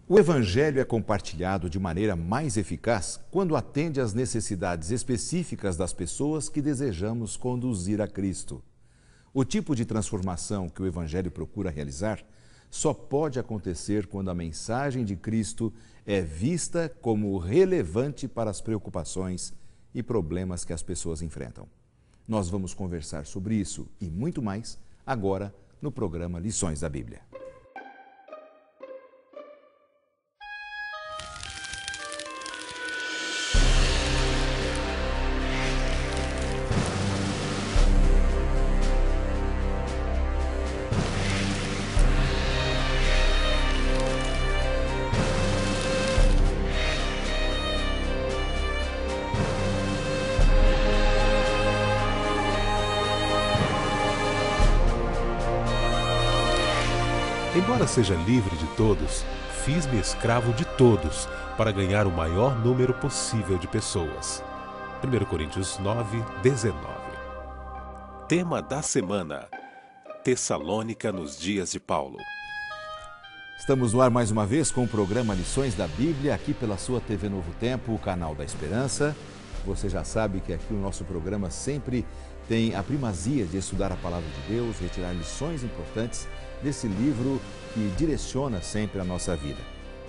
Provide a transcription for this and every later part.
O Evangelho é compartilhado de maneira mais eficaz quando atende às necessidades específicas das pessoas que desejamos conduzir a Cristo. O tipo de transformação que o Evangelho procura realizar só pode acontecer quando a mensagem de Cristo é vista como relevante para as preocupações e problemas que as pessoas enfrentam. Nós vamos conversar sobre isso e muito mais agora no programa Lições da Bíblia. Embora seja livre de todos, fiz-me escravo de todos para ganhar o maior número possível de pessoas. 1 Coríntios 9, 19. Tema da semana: Tessalônica nos dias de Paulo. Estamos no ar mais uma vez com o programa Lições da Bíblia, aqui pela sua TV Novo Tempo, o canal da Esperança. Você já sabe que aqui o nosso programa sempre tem a primazia de estudar a Palavra de Deus, retirar lições importantes desse livro que direciona sempre a nossa vida.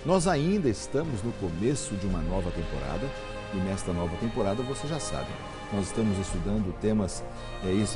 Nós ainda estamos no começo de uma nova temporada e nesta nova temporada, você já sabe, nós estamos estudando temas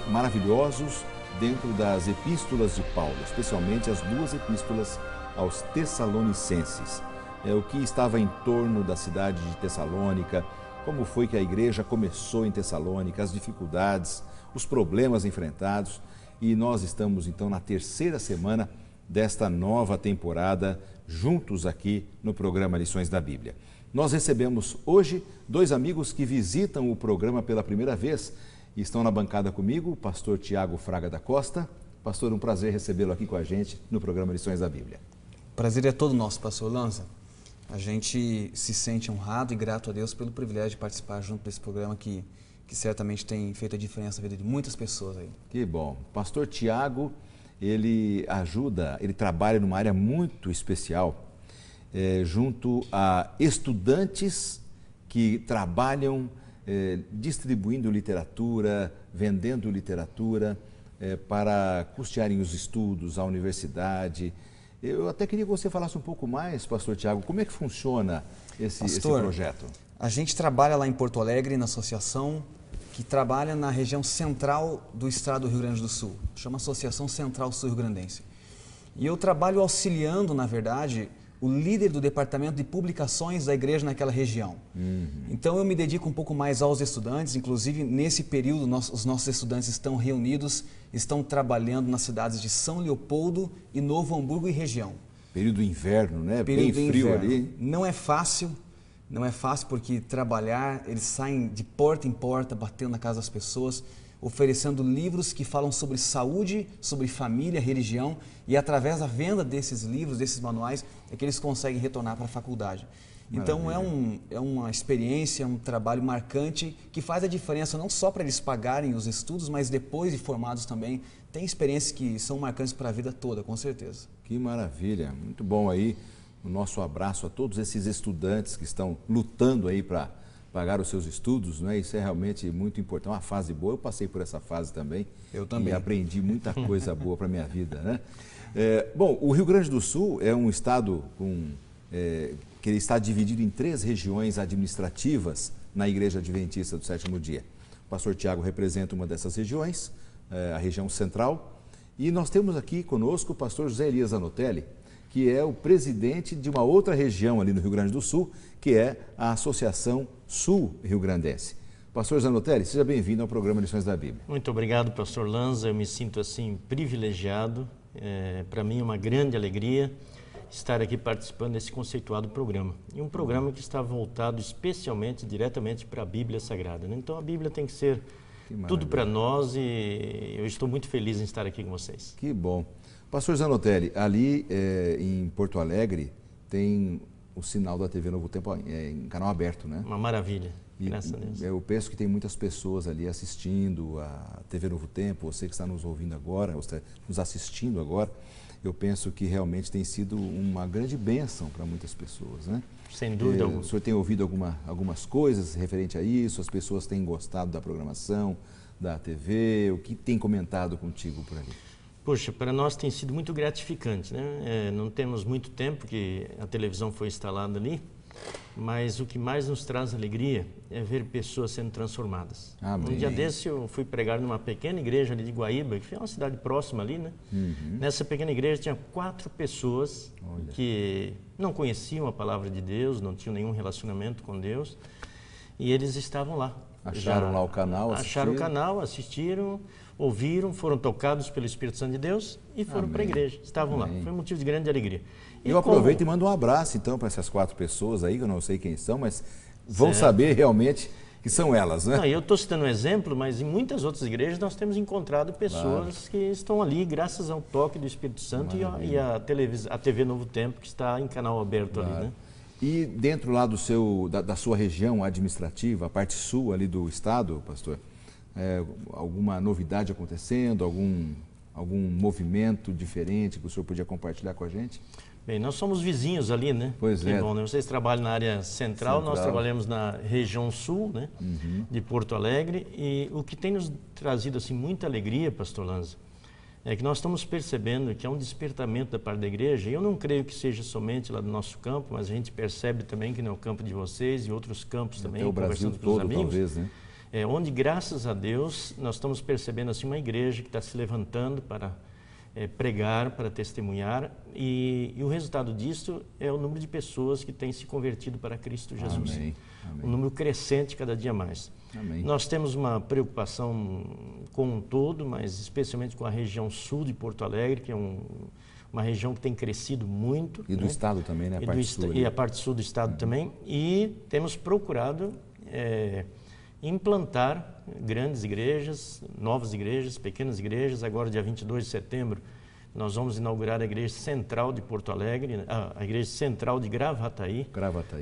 maravilhosos dentro das epístolas de Paulo, especialmente as duas epístolas aos Tessalonicenses. O que estava em torno da cidade de Tessalônica, como foi que a igreja começou em Tessalônica, as dificuldades, os problemas enfrentados. E nós estamos então na terceira semana desta nova temporada, juntos aqui no programa Lições da Bíblia. Nós recebemos hoje dois amigos que visitam o programa pela primeira vez e estão na bancada comigo, o pastor Tiago Fraga da Costa. Pastor, um prazer recebê-lo aqui com a gente no programa Lições da Bíblia. Prazer é todo nosso, pastor Lanza. A gente se sente honrado e grato a Deus pelo privilégio de participar junto desse programa que certamente tem feito a diferença na vida de muitas pessoas aí. Que bom. Pastor Tiago, ele trabalha numa área muito especial, junto a estudantes que trabalham distribuindo literatura, vendendo literatura para custearem os estudos, a universidade. Eu até queria que você falasse um pouco mais, pastor Tiago, como é que funciona esse projeto? A gente trabalha lá em Porto Alegre, na associação que trabalha na região central do estado do Rio Grande do Sul. Chama Associação Central Sul-Rio-Grandense. E eu trabalho auxiliando, na verdade, o líder do departamento de publicações da igreja naquela região. Então eu me dedico um pouco mais aos estudantes, inclusive nesse período os nossos estudantes estão reunidos, estão trabalhando nas cidades de São Leopoldo e Novo Hamburgo e região. Período do inverno, né? Período bem frio inverno. Ali. Não é fácil porque trabalhar, eles saem de porta em porta, batendo na casa das pessoas, oferecendo livros que falam sobre saúde, sobre família, religião, e através da venda desses livros, desses manuais, é que eles conseguem retornar para a faculdade. Então é uma experiência, um trabalho marcante que faz a diferença não só para eles pagarem os estudos, mas depois de formados também, tem experiências que são marcantes para a vida toda, com certeza. Que maravilha, muito bom aí. O nosso abraço a todos esses estudantes que estão lutando aí para pagar os seus estudos, né? Isso é realmente muito importante, uma fase boa. Eu passei por essa fase também. Eu também. E aprendi muita coisa boa para a minha vida, né? Bom, o Rio Grande do Sul é um estado que ele está dividido em 3 regiões administrativas na Igreja Adventista do Sétimo Dia. O pastor Tiago representa uma dessas regiões, a região central, e nós temos aqui conosco o pastor José Elias Zanotelli, que é o presidente de uma outra região ali no Rio Grande do Sul, que é a Associação Sul-Rio-Grandense. Pastor Zanotelli, seja bem-vindo ao programa Lições da Bíblia. Muito obrigado, pastor Lanza. Eu me sinto assim privilegiado. Para mim é uma grande alegria estar aqui participando desse conceituado programa. E um programa que está voltado especialmente, diretamente para a Bíblia Sagrada, né? Então a Bíblia tem que ser tudo para nós e eu estou muito feliz em estar aqui com vocês. Que bom. Pastor Zanotelli, ali em Porto Alegre tem o sinal da TV Novo Tempo em canal aberto, né? Uma maravilha, graças a Deus. Eu penso que tem muitas pessoas ali assistindo a TV Novo Tempo, você que está nos ouvindo agora, você nos assistindo agora. eu penso que realmente tem sido uma grande bênção para muitas pessoas, né? Sem dúvida alguma. O senhor tem ouvido algumas coisas referente a isso? As pessoas têm gostado da programação, da TV? O que tem comentado contigo por ali? Poxa, para nós tem sido muito gratificante, né? Não temos muito tempo que a televisão foi instalada ali, mas o que mais nos traz alegria é ver pessoas sendo transformadas. Amém. Um dia desse eu fui pregar numa pequena igreja ali de Guaíba, que é uma cidade próxima ali, né? Nessa pequena igreja tinha 4 pessoas que não conheciam a palavra de Deus, não tinham nenhum relacionamento com Deus, e eles estavam lá. Acharam lá o canal, acharam o canal, assistiram, ouviram, foram tocados pelo Espírito Santo de Deus e foram para a igreja. Estavam lá. Foi um motivo de grande alegria. Eu aproveito e mando um abraço, então, para essas 4 pessoas aí, que eu não sei quem são, mas vão saber realmente que são elas, né? Não, eu estou citando um exemplo, mas em muitas outras igrejas nós temos encontrado pessoas que estão ali graças ao toque do Espírito Santo e a TV Novo Tempo, que está em canal aberto ali, né? E dentro lá da sua região administrativa, a parte sul ali do estado, pastor, alguma novidade acontecendo, algum movimento diferente que o senhor podia compartilhar com a gente? Bem, nós somos vizinhos ali, né? Pois é. Bom, né? Vocês trabalham na área central, nós trabalhamos na região sul, né? De Porto Alegre, e o que tem nos trazido assim muita alegria, pastor Lanza, é que nós estamos percebendo que há um despertamento da parte da igreja, e eu não creio que seja somente lá do nosso campo, mas a gente percebe também que no campo de vocês e outros campos também, até o Brasil todo, amigos, talvez, né? Onde, graças a Deus, nós estamos percebendo assim uma igreja que está se levantando para pregar, para testemunhar, e o resultado disso é o número de pessoas que têm se convertido para Cristo Jesus. Amém. Amém. Um número crescente cada dia mais. Amém. Nós temos uma preocupação com um todo, mas especialmente com a região sul de Porto Alegre, que é uma região que tem crescido muito. E do estado também, né? E a parte sul do estado também. E temos procurado implantar grandes igrejas, novas igrejas, pequenas igrejas. Agora, dia 22 de setembro, nós vamos inaugurar a Igreja Central de Porto Alegre, a Igreja Central de Gravataí.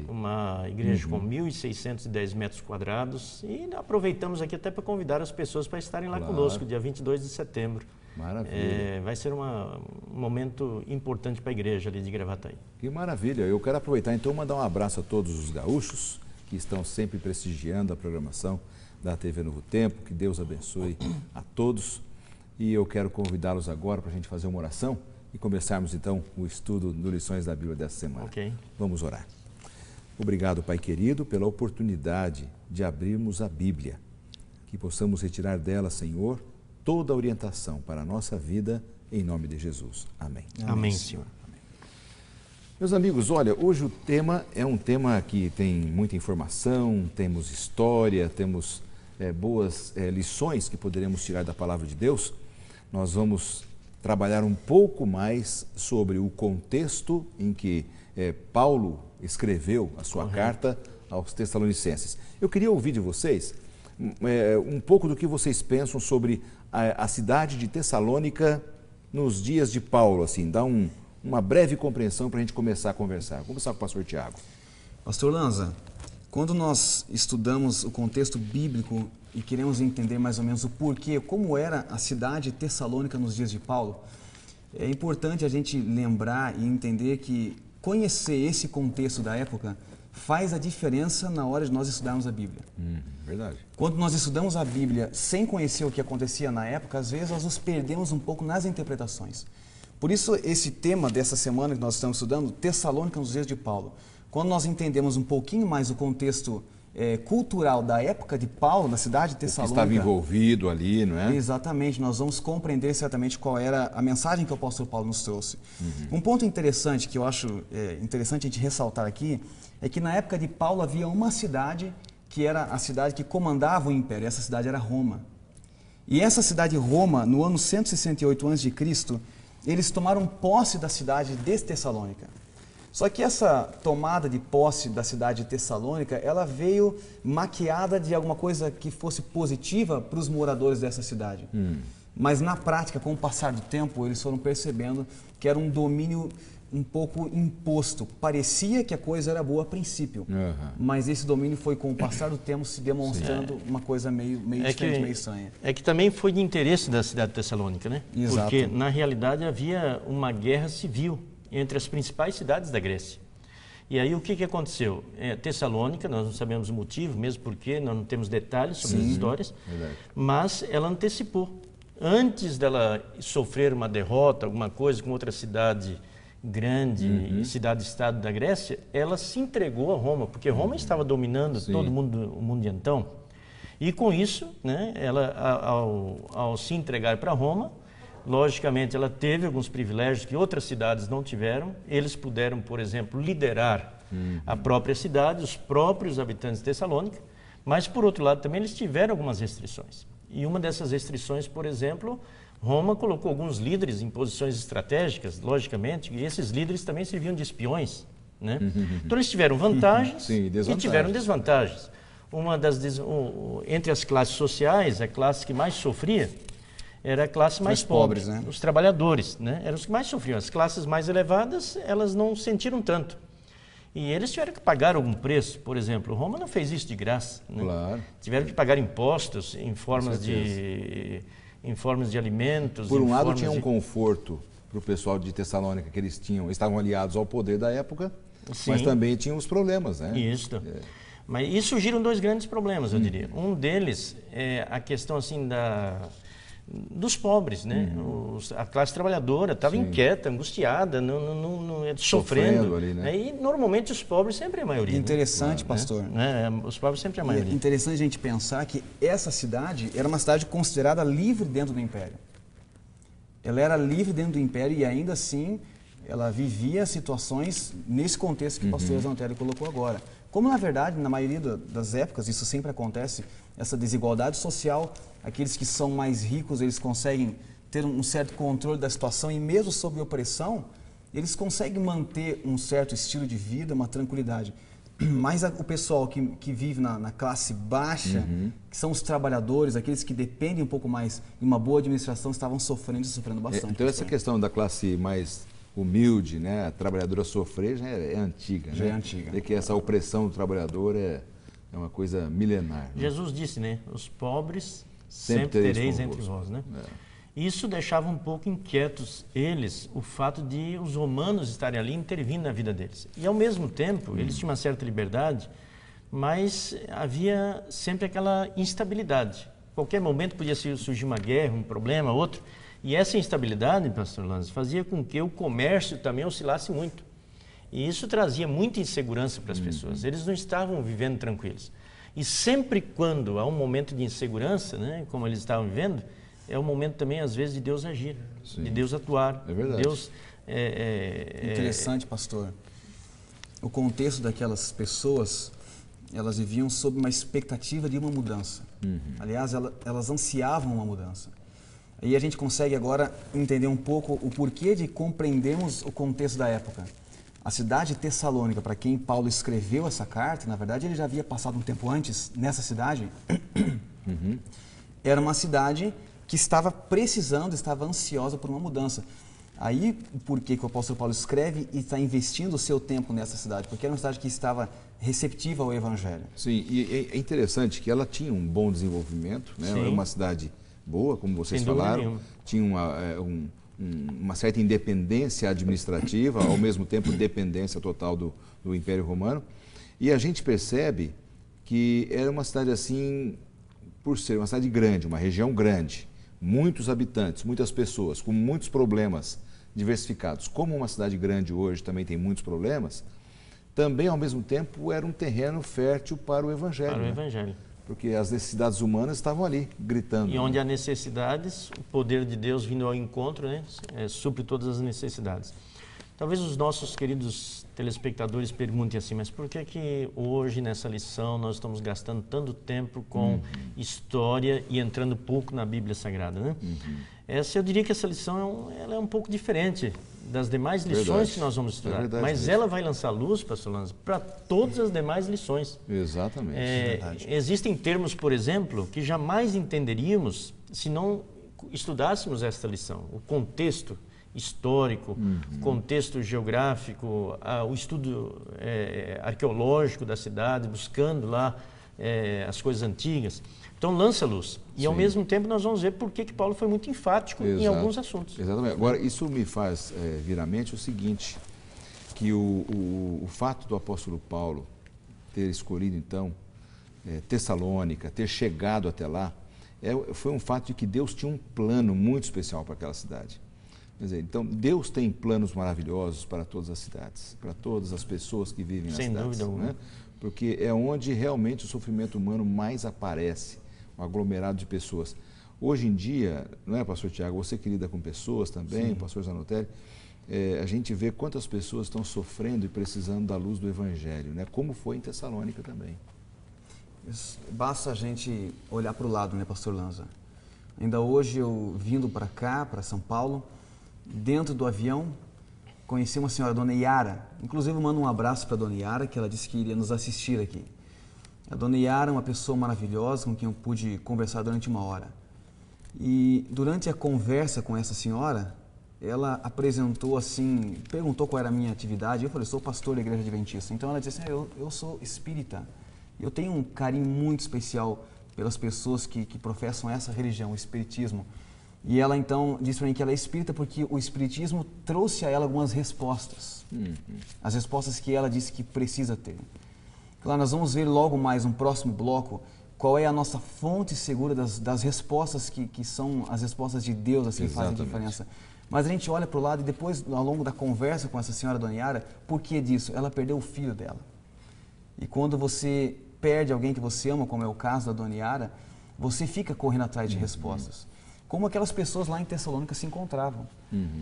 Uma igreja com 1.610 metros quadrados. E aproveitamos aqui até para convidar as pessoas para estarem lá conosco, dia 22 de setembro. Maravilha. Vai ser um momento importante para a igreja ali de Gravataí. Que maravilha. Eu quero aproveitar então e mandar um abraço a todos os gaúchos que estão sempre prestigiando a programação da TV Novo Tempo. Que Deus abençoe a todos. E eu quero convidá-los agora para a gente fazer uma oração e começarmos então o estudo do Lições da Bíblia dessa semana. Okay. Vamos orar. Obrigado, Pai querido, pela oportunidade de abrirmos a Bíblia. Que possamos retirar dela, Senhor, toda a orientação para a nossa vida, em nome de Jesus. Amém. Amém, Senhor. Meus amigos, olha, hoje o tema é um tema que tem muita informação, temos história, temos boas lições que poderemos tirar da Palavra de Deus. Nós vamos trabalhar um pouco mais sobre o contexto em que Paulo escreveu a sua carta aos Tessalonicenses. Eu queria ouvir de vocês um pouco do que vocês pensam sobre a cidade de Tessalônica nos dias de Paulo, assim, dá uma breve compreensão para a gente começar a conversar. Vamos começar com o pastor Tiago. Pastor Lanza, quando nós estudamos o contexto bíblico e queremos entender mais ou menos o porquê, como era a cidade de Tessalônica nos dias de Paulo, é importante a gente lembrar e entender que conhecer esse contexto da época faz a diferença na hora de nós estudarmos a Bíblia. Verdade. Quando nós estudamos a Bíblia sem conhecer o que acontecia na época, às vezes nós nos perdemos um pouco nas interpretações. Por isso, esse tema dessa semana que nós estamos estudando, Tessalônica nos dias de Paulo. Quando nós entendemos um pouquinho mais o contexto cultural da época de Paulo, na cidade de Tessalônica... O que estava envolvido ali, não é? Exatamente, nós vamos compreender certamente qual era a mensagem que o apóstolo Paulo nos trouxe. Um ponto interessante que eu acho interessante a gente ressaltar aqui é que na época de Paulo havia uma cidade que era a cidade que comandava o império, essa cidade era Roma. E essa cidade Roma, no ano 168 a.C., eles tomaram posse da cidade de Tessalônica. Só que essa tomada de posse da cidade de Tessalônica, ela veio maquiada de alguma coisa que fosse positiva para os moradores dessa cidade. Mas na prática, com o passar do tempo, eles foram percebendo que era um domínio um pouco imposto. Parecia que a coisa era boa a princípio, mas esse domínio foi, com o passar do tempo, se demonstrando uma coisa meio diferente, meio estranha. É que também foi de interesse da cidade de Tessalônica, né? Exato. Porque, na realidade, havia uma guerra civil entre as principais cidades da Grécia. E aí o que aconteceu? Tessalônica, nós não sabemos o motivo, mesmo porque nós não temos detalhes sobre as histórias, mas ela antecipou. Antes dela sofrer uma derrota, alguma coisa com outra cidade grande, cidade-estado da Grécia, ela se entregou a Roma, porque Roma estava dominando todo o mundo de então. E com isso, né, ela, ao se entregar para Roma, logicamente ela teve alguns privilégios que outras cidades não tiveram. Eles puderam, por exemplo, liderar a própria cidade, os próprios habitantes de Tessalônica, mas por outro lado também eles tiveram algumas restrições. E uma dessas restrições, por exemplo, Roma colocou alguns líderes em posições estratégicas, logicamente, e esses líderes também serviam de espiões, né? Então eles tiveram vantagens e tiveram desvantagens. Entre as classes sociais, a classe que mais sofria era a classe mais pobre, né? Os trabalhadores, né? Eram os que mais sofriam. As classes mais elevadas, elas não sentiram tanto. E eles tiveram que pagar algum preço. Por exemplo, Roma não fez isso de graça, né? Claro. Tiveram que pagar impostos em formas de alimentos. Por um lado, tinha um conforto para o pessoal de Tessalônica, que eles estavam aliados ao poder da época, mas também tinham os problemas, né? Isso. Mas isso surgiram dois grandes problemas, eu diria. Um deles é a questão assim dos pobres, né? A classe trabalhadora estava inquieta, angustiada, sofrendo ali, né? E normalmente os pobres sempre é a maioria. Interessante, pastor. Né? Os pobres sempre é a maioria. É interessante a gente pensar que essa cidade era uma cidade considerada livre dentro do Império. Ela era livre dentro do Império e ainda assim ela vivia situações nesse contexto que o pastor Zantelli colocou agora. Como, na verdade, na maioria das épocas, isso sempre acontece, essa desigualdade social, aqueles que são mais ricos, eles conseguem ter um certo controle da situação e mesmo sob opressão, eles conseguem manter um certo estilo de vida, uma tranquilidade. Mas o pessoal que vive na classe baixa, que são os trabalhadores, aqueles que dependem um pouco mais de uma boa administração, estavam sofrendo bastante. Então essa questão da classe mais humilde, né, a trabalhadora sofrer já é antiga. Já né? é antiga. E que essa opressão do trabalhador é uma coisa milenar. Né? Jesus disse, né, os pobres sempre tereis entre vós, né? Isso deixava um pouco inquietos eles, o fato de os romanos estarem ali intervindo na vida deles. E ao mesmo tempo, eles tinham uma certa liberdade, mas havia sempre aquela instabilidade. A qualquer momento podia surgir uma guerra, um problema, outro. E essa instabilidade, pastor Lanz, fazia com que o comércio também oscilasse muito. E isso trazia muita insegurança para as pessoas. Eles não estavam vivendo tranquilos. E sempre quando há um momento de insegurança, né, como eles estavam vivendo, é o momento também, às vezes, de Deus agir, de Deus atuar. É verdade. Deus, Interessante, pastor. O contexto daquelas pessoas, elas viviam sob uma expectativa de uma mudança. Aliás, elas ansiavam uma mudança. E a gente consegue agora entender um pouco o porquê de compreendermos o contexto da época. A cidade de Tessalônica, para quem Paulo escreveu essa carta, na verdade ele já havia passado um tempo antes nessa cidade, era uma cidade que estava precisando, estava ansiosa por uma mudança. Aí, por que o apóstolo Paulo escreve e está investindo o seu tempo nessa cidade? Porque era uma cidade que estava receptiva ao Evangelho. Sim, e é interessante que ela tinha um bom desenvolvimento, né? Era uma cidade boa, como vocês falaram, tinha uma certa independência administrativa, ao mesmo tempo dependência total do Império Romano. E a gente percebe que era uma cidade assim, por ser uma cidade grande, uma região grande, muitos habitantes, muitas pessoas, com muitos problemas diversificados. Como uma cidade grande hoje também tem muitos problemas, também ao mesmo tempo era um terreno fértil para o Evangelho. Para o Evangelho. Porque as necessidades humanas estavam ali, gritando. E onde há necessidades, o poder de Deus vindo ao encontro, né, supre todas as necessidades. Talvez os nossos queridos telespectadores perguntem assim, mas por que hoje nessa lição nós estamos gastando tanto tempo com história e entrando pouco na Bíblia Sagrada, né? Eu diria que essa lição ela é um pouco diferente das demais lições que nós vamos estudar, mas ela vai lançar luz, pastor Lanza, para todas as demais lições. Exatamente. Existem termos, por exemplo, que jamais entenderíamos se não estudássemos esta lição, o contexto histórico, contexto geográfico, o estudo arqueológico da cidade, buscando lá as coisas antigas. Então lança luz. E ao mesmo tempo nós vamos ver por que Paulo foi muito enfático em alguns assuntos. Exatamente. Agora, isso me faz vir à mente o seguinte, que o fato do apóstolo Paulo ter escolhido, então, Tessalônica, ter chegado até lá, foi um fato de que Deus tinha um plano muito especial para aquela cidade. Quer dizer, então, Deus tem planos maravilhosos para todas as cidades, para todas as pessoas que vivem nas cidades. Sem dúvida alguma. Né? Porque é onde realmente o sofrimento humano mais aparece, um aglomerado de pessoas. Hoje em dia, não é, pastor Tiago, você que lida com pessoas também, pastor Zanotelli, a gente vê quantas pessoas estão sofrendo e precisando da luz do Evangelho, né? Como foi em Tessalônica também. Basta a gente olhar para o lado, né, pastor Lanza? Ainda hoje, eu vindo para cá, para São Paulo, dentro do avião, conheci uma senhora, dona Yara. Inclusive, eu mando um abraço para a dona Yara, que ela disse que iria nos assistir aqui. A dona Yara é uma pessoa maravilhosa, com quem eu pude conversar durante 1 hora. E durante a conversa com essa senhora, ela apresentou assim, perguntou qual era a minha atividade. Eu falei, sou pastor da Igreja Adventista. Então ela disse assim, eu sou espírita. Eu tenho um carinho muito especial pelas pessoas que professam essa religião, o espiritismo. E ela então disse para mim que ela é espírita porque o espiritismo trouxe a ela algumas respostas. As respostas que ela disse que precisa ter. Claro, nós vamos ver logo mais no próximo bloco qual é a nossa fonte segura das respostas que são as respostas de Deus, assim, que fazem a diferença. Mas a gente olha para o lado e depois, ao longo da conversa com essa senhora Dona Yara, por que disso? Ela perdeu o filho dela. E quando você perde alguém que você ama, como é o caso da Dona Yara, você fica correndo atrás de respostas. Como aquelas pessoas lá em Tessalônica se encontravam.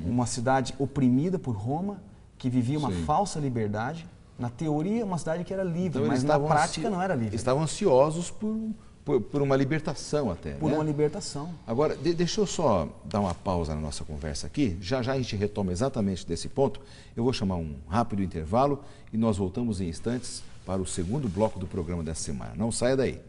Uma cidade oprimida por Roma, que vivia uma falsa liberdade. Na teoria, uma cidade que era livre, então, mas na prática não era livre. Estavam ansiosos por uma libertação até. Por uma libertação. Agora, deixa eu só dar uma pausa na nossa conversa aqui. Já já a gente retoma exatamente desse ponto. Eu vou chamar um rápido intervalo e nós voltamos em instantes para o segundo bloco do programa dessa semana. Não saia daí.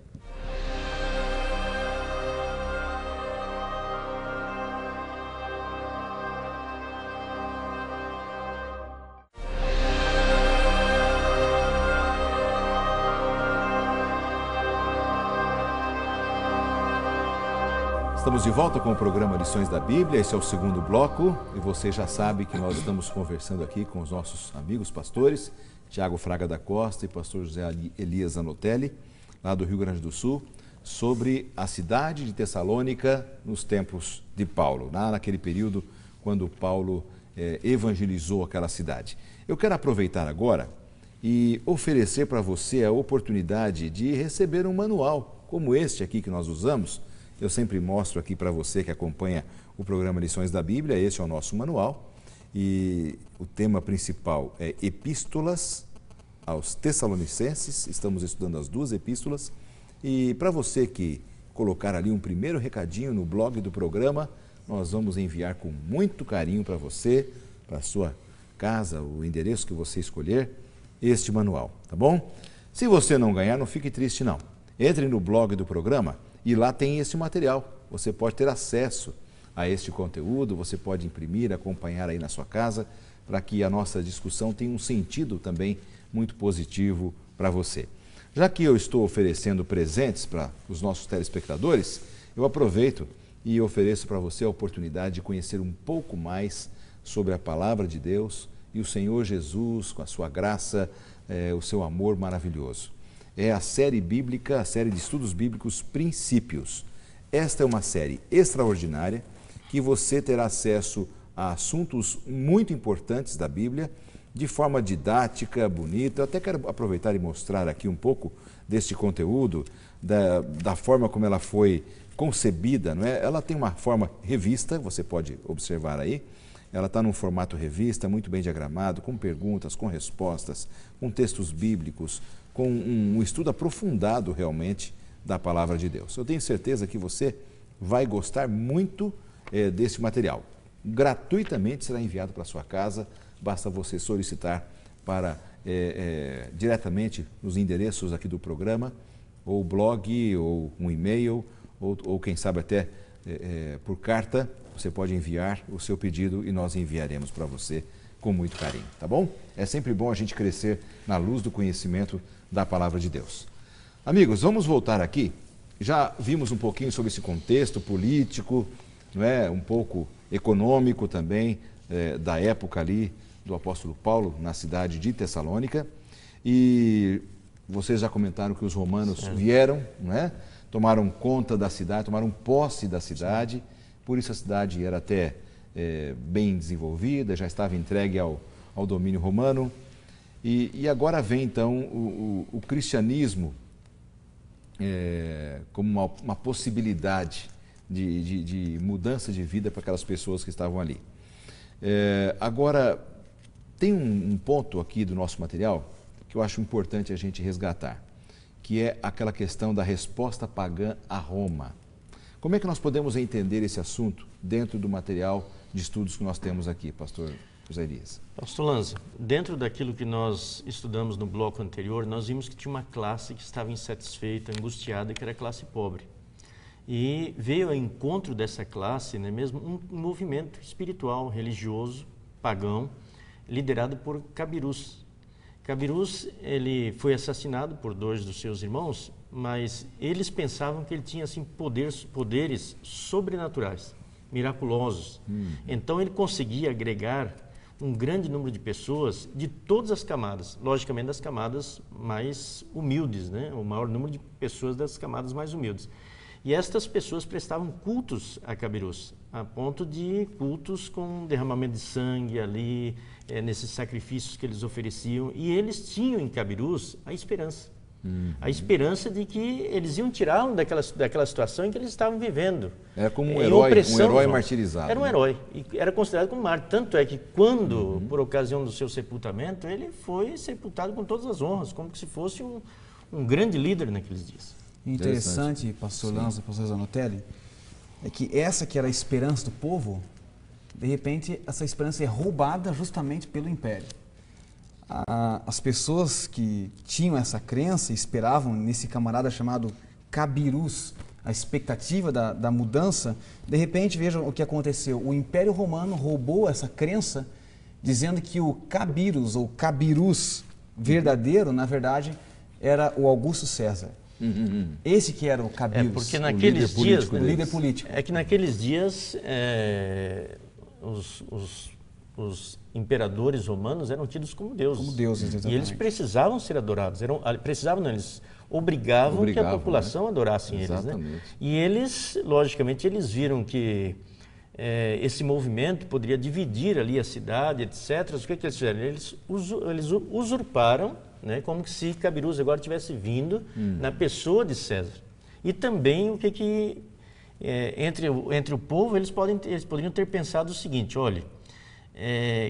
Estamos de volta com o programa Lições da Bíblia, esse é o segundo bloco e você já sabe que nós estamos conversando aqui com os nossos amigos pastores, Tiago Fraga da Costa e pastor José Elias Zanotelli, lá do Rio Grande do Sul, sobre a cidade de Tessalônica nos tempos de Paulo, naquele período quando Paulo evangelizou aquela cidade. Eu quero aproveitar agora e oferecer para você a oportunidade de receber um manual como este aqui que nós usamos. Eu sempre mostro aqui para você que acompanha o programa Lições da Bíblia, esse é o nosso manual. E o tema principal é Epístolas aos Tessalonicenses, estamos estudando as 2 epístolas. E para você que colocar ali um primeiro recadinho no blog do programa, nós vamos enviar com muito carinho para você, para a sua casa, o endereço que você escolher, este manual, tá bom? Se você não ganhar, não fique triste não. Entre no blog do programa e lá tem esse material. Você pode ter acesso a este conteúdo, você pode imprimir, acompanhar aí na sua casa, para que a nossa discussão tenha um sentido também muito positivo para você. Já que eu estou oferecendo presentes para os nossos telespectadores, eu aproveito e ofereço para você a oportunidade de conhecer um pouco mais sobre a Palavra de Deus e o Senhor Jesus, com a sua graça, o seu amor maravilhoso. É a série bíblica, a série de estudos bíblicos Princípios. Esta é uma série extraordinária que você terá acesso a assuntos muito importantes da Bíblia de forma didática, bonita. Eu até quero aproveitar e mostrar aqui um pouco deste conteúdo, da forma como ela foi concebida, não é? Ela tem uma forma revista, você pode observar aí. Ela está num formato revista, muito bem diagramado, com perguntas, com respostas, com textos bíblicos, com um estudo aprofundado realmente da Palavra de Deus. Eu tenho certeza que você vai gostar muito desse material. Gratuitamente será enviado para a sua casa, basta você solicitar diretamente nos endereços aqui do programa, ou blog, ou um e-mail, ou quem sabe até por carta, você pode enviar o seu pedido e nós enviaremos para você com muito carinho, tá bom? É sempre bom a gente crescer na luz do conhecimento da Palavra de Deus. Amigos, vamos voltar aqui. Já vimos um pouquinho sobre esse contexto político, não é? Um pouco econômico também, da época ali do apóstolo Paulo na cidade de Tessalônica. E vocês já comentaram que os romanos vieram, não é? Tomaram conta da cidade, tomaram posse da cidade. Por isso a cidade era até bem desenvolvida, já estava entregue ao domínio romano. E agora vem então o cristianismo como uma possibilidade de mudança de vida para aquelas pessoas que estavam ali. Agora, tem um ponto aqui do nosso material que eu acho importante a gente resgatar, que é aquela questão da resposta pagã a Roma. Como é que nós podemos entender esse assunto dentro do material de estudos que nós temos aqui, pastor José Elias? Pastor Lanza, dentro daquilo que nós estudamos no bloco anterior, nós vimos que tinha uma classe que estava insatisfeita, angustiada, que era a classe pobre. E veio ao encontro dessa classe, né, mesmo um movimento espiritual, religioso, pagão, liderado por Cabirus. Cabirus, ele foi assassinado por 2 dos seus irmãos, mas eles pensavam que ele tinha assim, poderes sobrenaturais, miraculosos. Então ele conseguia agregar um grande número de pessoas de todas as camadas, logicamente das camadas mais humildes, né? O maior número de pessoas das camadas mais humildes. E estas pessoas prestavam cultos a Cabirus, a ponto de cultos com derramamento de sangue ali, nesses sacrifícios que eles ofereciam. E eles tinham em Cabirus a esperança. A esperança de que eles iam tirá-lo daquela situação em que eles estavam vivendo. Era como um herói martirizado. Era um herói, e era considerado como mártir. Tanto é que quando, por ocasião do seu sepultamento, ele foi sepultado com todas as honras, como se fosse um grande líder naqueles dias. Interessante, pastor Lanza, pastor Zanotelli, é que essa que era a esperança do povo, de repente essa esperança é roubada justamente pelo império. As pessoas que tinham essa crença, esperavam nesse camarada chamado Cabirus, a expectativa da mudança, de repente vejam o que aconteceu. O Império Romano roubou essa crença, dizendo que o Cabirus ou Cabirus verdadeiro, na verdade, era o Augusto César. Esse que era o Cabirus, porque naqueles dias, o líder político. É que naqueles dias os imperadores romanos eram tidos como deuses. Como deuses, exatamente. E eles precisavam ser adorados. Eles obrigavam que a população adorasse eles. Né? E eles, logicamente, eles viram que esse movimento poderia dividir ali a cidade, etc. O que eles fizeram? Eles usurparam, né, como se Cabirus agora tivesse vindo na pessoa de César. E também entre o povo, eles poderiam ter pensado o seguinte: olha,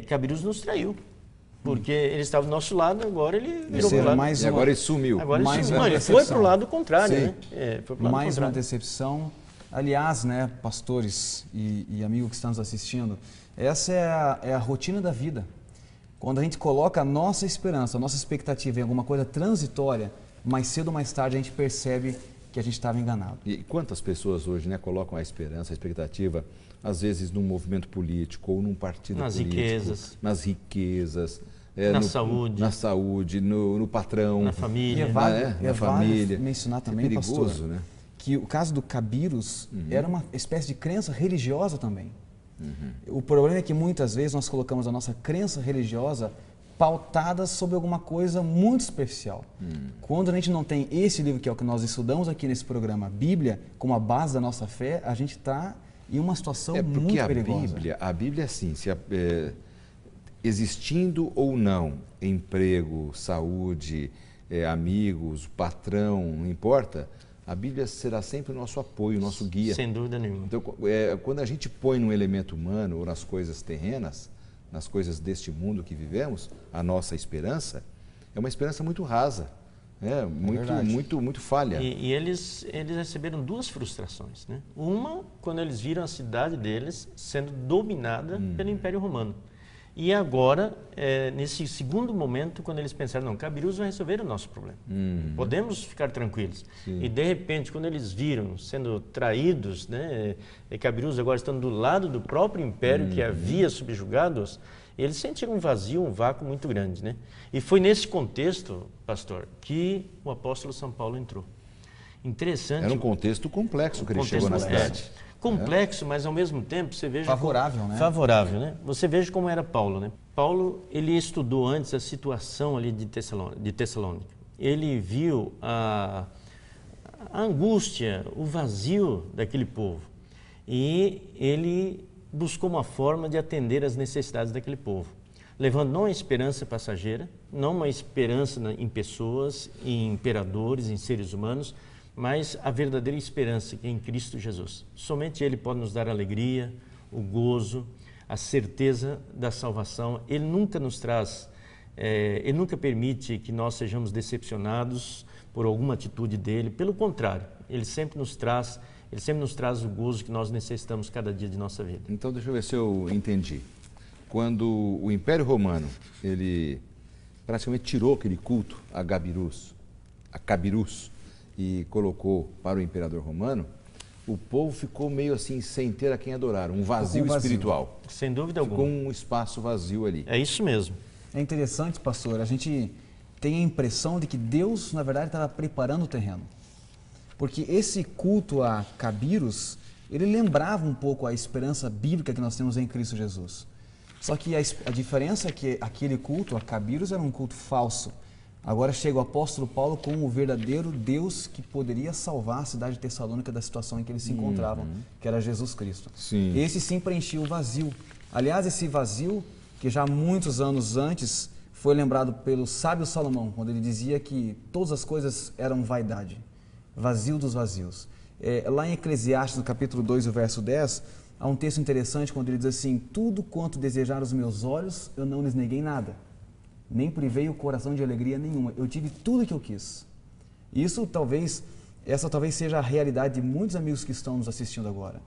Cabirus nos traiu, porque ele estava do nosso lado, agora ele virou para o lado. E agora ele sumiu. Ele foi para o lado contrário. Né? Mais uma decepção. Aliás, né, pastores e amigos que estão nos assistindo, essa é a rotina da vida. Quando a gente coloca a nossa esperança, a nossa expectativa em alguma coisa transitória, mais cedo ou mais tarde a gente percebe que a gente estava enganado. E quantas pessoas hoje, né, colocam a esperança, a expectativa, às vezes num movimento político ou num partido político, nas riquezas, na saúde, no patrão, na família, na família. Mencionar também, perigoso, pastor, né? Que o caso do Cabirus era uma espécie de crença religiosa também. O problema é que muitas vezes nós colocamos a nossa crença religiosa pautada sobre alguma coisa muito superficial. Quando a gente não tem esse livro, que é o que nós estudamos aqui nesse programa, a Bíblia, como a base da nossa fé, a gente está em uma situação muito perigosa. A Bíblia, assim, existindo ou não emprego, saúde, amigos, patrão, não importa, a Bíblia será sempre o nosso apoio, o nosso guia. Sem dúvida nenhuma. Então, quando a gente põe no elemento humano ou nas coisas terrenas, nas coisas deste mundo que vivemos, a nossa esperança é uma esperança muito rasa, muito falha. E eles receberam 2 frustrações, né? Uma, quando eles viram a cidade deles sendo dominada pelo Império Romano. E agora, nesse segundo momento, quando eles pensaram, não, Cabirus vai resolver o nosso problema. Podemos ficar tranquilos. Sim. E de repente, quando eles viram sendo traídos, né, Cabirus agora estando do lado do próprio império que havia subjugado-os, eles sentiram um vazio, um vácuo muito grande, né? E foi nesse contexto, pastor, que o apóstolo São Paulo entrou. Interessante. Era um contexto complexo que ele chegou na cidade. Complexo, mas ao mesmo tempo você veja favorável, né? Favorável, né? Você veja como era Paulo, né? Paulo, ele estudou antes a situação ali de Tessalônica. Ele viu a angústia, o vazio daquele povo. E ele buscou uma forma de atender às necessidades daquele povo, levando não a esperança passageira, não uma esperança em pessoas, em imperadores, em seres humanos, mas a verdadeira esperança que é em Cristo Jesus. Somente Ele pode nos dar a alegria, o gozo, a certeza da salvação. Ele nunca nos traz, Ele nunca permite que nós sejamos decepcionados por alguma atitude dEle. Pelo contrário, Ele sempre nos traz o gozo que nós necessitamos cada dia de nossa vida. Então, deixa eu ver se eu entendi. Quando o Império Romano, ele praticamente tirou aquele culto a Cabirus, e colocou para o imperador romano, o povo ficou meio assim, sem ter a quem adorar, um vazio espiritual. Sem dúvida alguma. Ficou um espaço vazio ali. É isso mesmo. É interessante, pastor, a gente tem a impressão de que Deus, na verdade, estava preparando o terreno. Porque esse culto a Cabirus, ele lembrava um pouco a esperança bíblica que nós temos em Cristo Jesus. Só que a diferença é que aquele culto a Cabirus era um culto falso. Agora chega o apóstolo Paulo com o verdadeiro Deus que poderia salvar a cidade de Tessalônica da situação em que eles se encontravam, que era Jesus Cristo. Sim. Esse sim preenchia o vazio. Aliás, esse vazio, que já muitos anos antes foi lembrado pelo sábio Salomão, quando ele dizia que todas as coisas eram vaidade, vazio dos vazios. Lá em Eclesiastes, no capítulo 2, o verso 10, há um texto interessante quando ele diz assim: tudo quanto desejaram os meus olhos, eu não lhes neguei nada. Nem privei o coração de alegria nenhuma. Eu tive tudo o que eu quis. Essa talvez seja a realidade de muitos amigos que estão nos assistindo agora.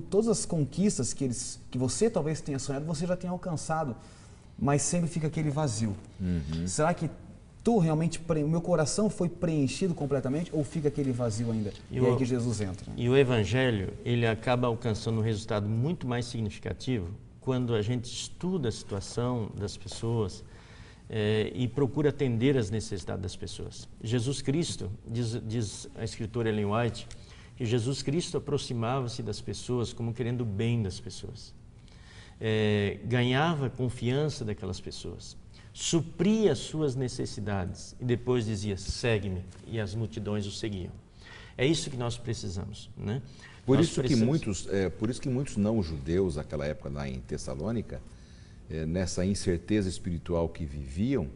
Todas as conquistas que você talvez tenha sonhado, você já tenha alcançado, mas sempre fica aquele vazio. Será que o meu coração foi preenchido completamente ou fica aquele vazio ainda? E é aí que Jesus entra. E o Evangelho, ele acaba alcançando um resultado muito mais significativo quando a gente estuda a situação das pessoas e procura atender às necessidades das pessoas. Jesus Cristo, diz a escritora Ellen White, que Jesus Cristo aproximava-se das pessoas como querendo o bem das pessoas. Ganhava a confiança daquelas pessoas, supria as suas necessidades e depois dizia: segue-me, e as multidões o seguiam. É isso que nós precisamos, né? Por isso que muitos não-judeus, naquela época lá em Tessalônica, nessa incerteza espiritual que viviam,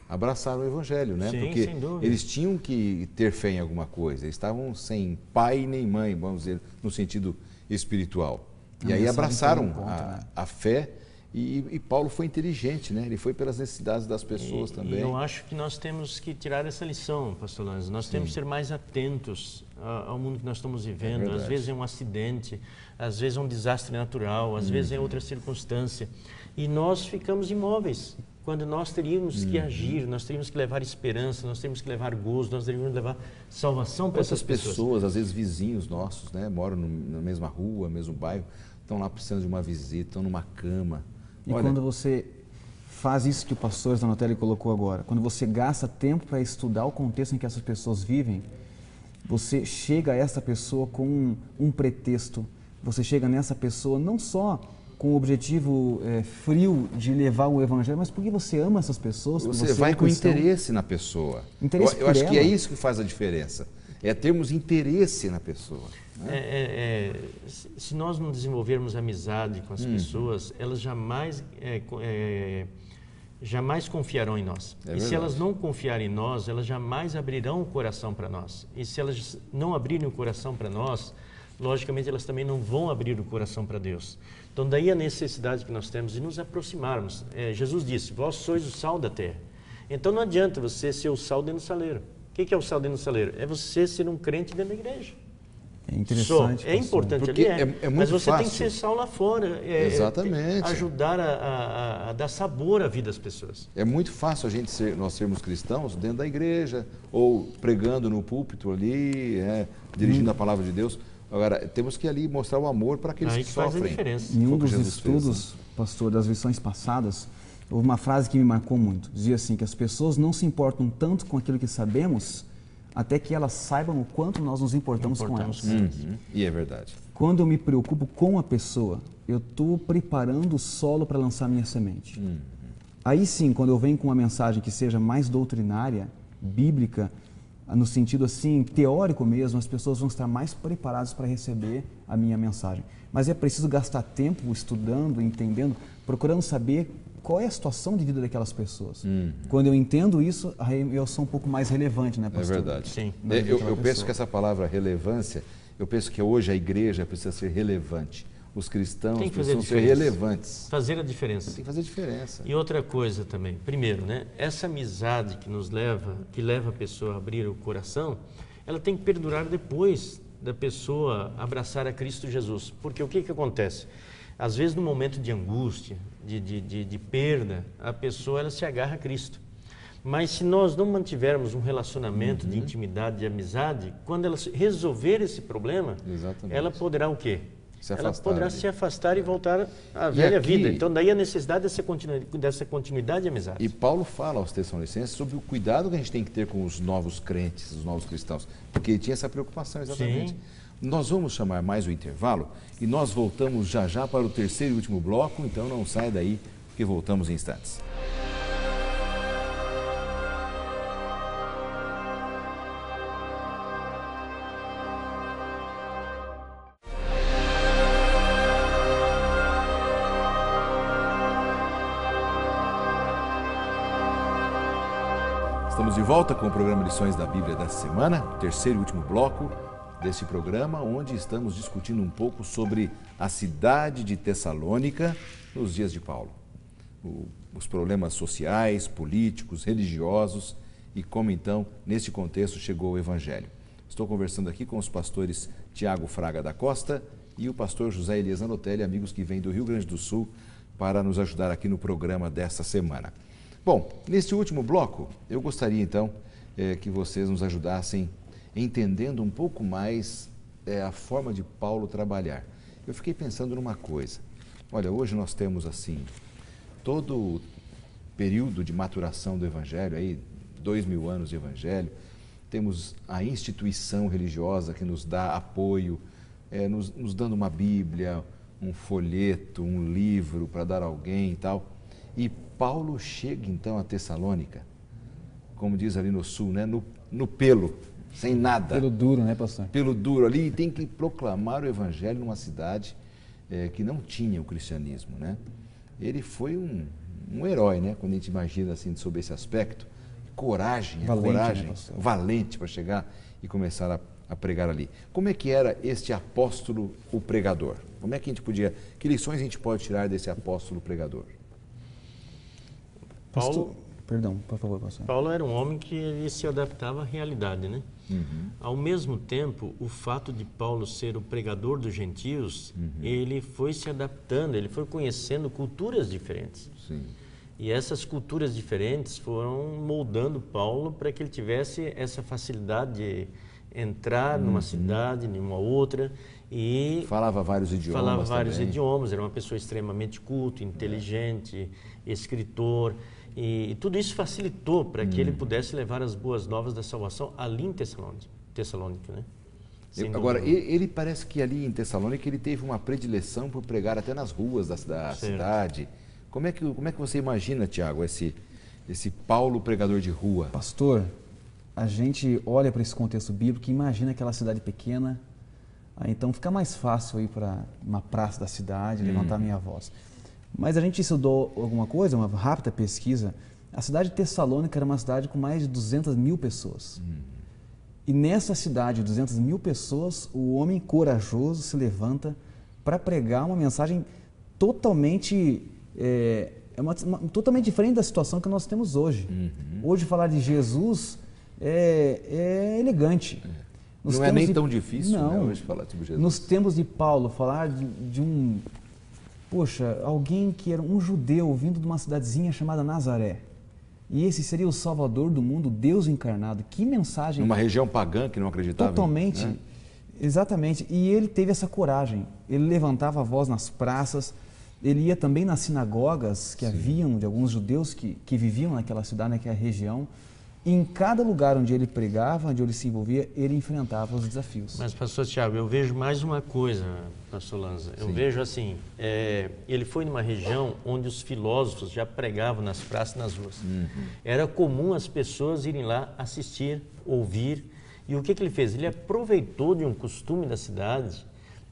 abraçaram o Evangelho, né? Sim, porque sem dúvida. Eles tinham que ter fé em alguma coisa, eles estavam sem pai nem mãe, vamos dizer, no sentido espiritual. E aí abraçaram a fé. E Paulo foi inteligente, né? Ele foi pelas necessidades das pessoas também. E eu acho que nós temos que tirar essa lição, pastor Lanz. Nós temos que ser mais atentos ao mundo que nós estamos vivendo. Às vezes é um acidente, às vezes é um desastre natural, às vezes é outra circunstância. E nós ficamos imóveis, quando nós teríamos que agir, nós teríamos que levar esperança, nós teríamos que levar gozo, nós teríamos que levar salvação para essas pessoas. Às vezes vizinhos nossos, né? Moram na mesma rua, no mesmo bairro, estão lá precisando de uma visita, estão numa cama. E quando você faz isso que o pastor Zanotelli colocou agora, quando você gasta tempo para estudar o contexto em que essas pessoas vivem, você chega a essa pessoa com um pretexto, você chega nessa pessoa não só com o objetivo frio de levar o evangelho, mas porque você ama essas pessoas. Você vai com interesse na pessoa. Eu acho que é isso que faz a diferença, é termos interesse na pessoa. Se nós não desenvolvermos amizade com as pessoas, elas jamais confiarão em nós. E se elas não confiarem em nós, elas jamais abrirão o coração para nós. E se elas não abrirem o coração para nós, logicamente elas também não vão abrir o coração para Deus. Então daí a necessidade que nós temos de nos aproximarmos. Jesus disse: vós sois o sal da terra. Então não adianta você ser o sal dentro do saleiro. O que é o sal dentro do saleiro? É você ser um crente dentro da igreja. É interessante. É importante porque ali, é muito mas você fácil. tem que ser sal lá fora. Exatamente. Ajudar a dar sabor à vida das pessoas. É muito fácil nós sermos cristãos dentro da igreja, ou pregando no púlpito ali, dirigindo a palavra de Deus. Agora, temos que ali mostrar o amor para aqueles que faz a sofrem. diferença. Em um Foi o que dos Jesus estudos, fez, pastor, das lições passadas, houve uma frase que me marcou muito. Dizia assim, que as pessoas não se importam tanto com aquilo que sabemos, até que elas saibam o quanto nós nos importamos com elas. E é verdade. Quando eu me preocupo com a pessoa, eu estou preparando o solo para lançar minha semente. Aí sim, quando eu venho com uma mensagem que seja mais doutrinária, bíblica, no sentido assim, teórico mesmo, as pessoas vão estar mais preparadas para receber a minha mensagem. Mas é preciso gastar tempo estudando, entendendo, procurando saber qual é a situação de vida daquelas pessoas. Quando eu entendo isso, aí eu sou um pouco mais relevante, né, pastor? É verdade. Sim. Eu penso que essa palavra relevância, eu penso que hoje a igreja precisa ser relevante. Os cristãos Tem que fazer precisam ser relevantes. Fazer a diferença. Tem que fazer diferença. E outra coisa também, primeiro, né, essa amizade que leva a pessoa a abrir o coração, ela tem que perdurar depois da pessoa abraçar a Cristo Jesus. Porque o que acontece? Às vezes, no momento de angústia, de perda, a pessoa ela se agarra a Cristo. Mas se nós não mantivermos um relacionamento de intimidade, de amizade, quando ela resolver esse problema, Exatamente. ela poderá o quê? Ela poderá ali. se afastar e voltar à velha aqui- vida. Então, daí a necessidade dessa continuidade de amizade. E Paulo fala aos Tessalonicenses sobre o cuidado que a gente tem que ter com os novos crentes, os novos cristãos, porque ele tinha essa preocupação exatamente. Sim. Nós vamos chamar mais o intervalo e nós voltamos já já para o terceiro e último bloco, então não sai daí, porque voltamos em instantes. Estamos de volta com o programa Lições da Bíblia dessa semana, terceiro e último bloco desse programa, onde estamos discutindo um pouco sobre a cidade de Tessalônica nos dias de Paulo. Os problemas sociais, políticos, religiosos e como então, neste contexto, chegou o Evangelho. Estou conversando aqui com os pastores Tiago Fraga da Costa e o pastor José Elias Anotelli, amigos que vêm do Rio Grande do Sul, para nos ajudar aqui no programa desta semana. Bom, neste último bloco, eu gostaria então que vocês nos ajudassem entendendo um pouco mais a forma de Paulo trabalhar. Eu fiquei pensando numa coisa. Olha, hoje nós temos assim, todo o período de maturação do Evangelho, aí 2000 anos de Evangelho, temos a instituição religiosa que nos dá apoio, nos dando uma Bíblia, um folheto, um livro para dar a alguém e tal. E Paulo chega então a Tessalônica, como diz ali no sul, né? no pelo, sem nada. Pelo duro, né, pastor? Pelo duro ali, e tem que proclamar o Evangelho numa cidade que não tinha o cristianismo, né? Ele foi um herói, né? Quando a gente imagina assim sobre esse aspecto, coragem, Valente, né, pastor? valente para chegar e começar a pregar ali. Como é que era este apóstolo, o pregador? Como é que a gente que lições a gente pode tirar desse apóstolo pregador? Perdão, por favor, pastor. Paulo era um homem que ele se adaptava à realidade, né? Ao mesmo tempo, o fato de Paulo ser o pregador dos gentios, ele foi se adaptando, ele foi conhecendo culturas diferentes. Sim. E essas culturas diferentes foram moldando Paulo para que ele tivesse essa facilidade de entrar numa cidade, numa outra e Falava vários idiomas também. Era uma pessoa extremamente culta, inteligente, escritor. E tudo isso facilitou para que ele pudesse levar as boas novas da salvação ali em Tessalônica, né? Agora, ele parece que ali em Tessalônica ele teve uma predileção por pregar até nas ruas da cidade. Como é que você imagina, Tiago, esse Paulo pregador de rua? Pastor, a gente olha para esse contexto bíblico e imagina aquela cidade pequena, então fica mais fácil ir para uma praça da cidade, levantar minha voz. Mas a gente estudou alguma coisa, uma rápida pesquisa. A cidade de Tessalônica era uma cidade com mais de 200 mil pessoas. E nessa cidade de 200 mil pessoas, o homem corajoso se levanta para pregar uma mensagem totalmente, totalmente diferente da situação que nós temos hoje. Hoje falar de Jesus é elegante. Não é nem tão difícil, né, hoje falar sobre Jesus. Nos tempos de Paulo, falar de um... Poxa, alguém que era um judeu vindo de uma cidadezinha chamada Nazaré. E esse seria o Salvador do mundo, Deus encarnado. Que mensagem... Numa região pagã que não acreditava. Totalmente, né? Exatamente. E ele teve essa coragem. Ele levantava a voz nas praças, ele ia também nas sinagogas que haviam de alguns judeus que viviam naquela cidade, naquela região. E em cada lugar onde ele pregava, onde ele se envolvia, ele enfrentava os desafios. Mas, pastor Tiago, eu vejo mais uma coisa, pastor Lanza. Eu vejo assim, ele foi numa região onde os filósofos já pregavam nas praças e nas ruas. Era comum as pessoas irem lá assistir, ouvir. E o que ele fez? Ele aproveitou de um costume da cidade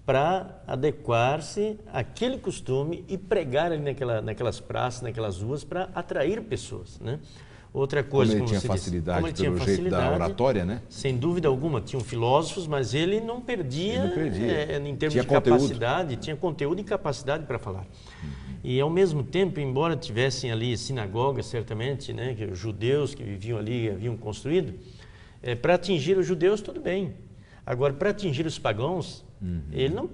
para adequar-se àquele costume e pregar ali naquelas praças, naquelas ruas, para atrair pessoas, né? Outra coisa, como ele tinha facilidade pelo jeito da oratória, né? Sem dúvida alguma, tinham filósofos, mas ele não perdia, em termos de capacidade, tinha conteúdo e capacidade para falar. E ao mesmo tempo, embora tivessem ali sinagogas, certamente, né, que os judeus que viviam ali haviam construído, para atingir os judeus, tudo bem. Agora, para atingir os pagãos, ele não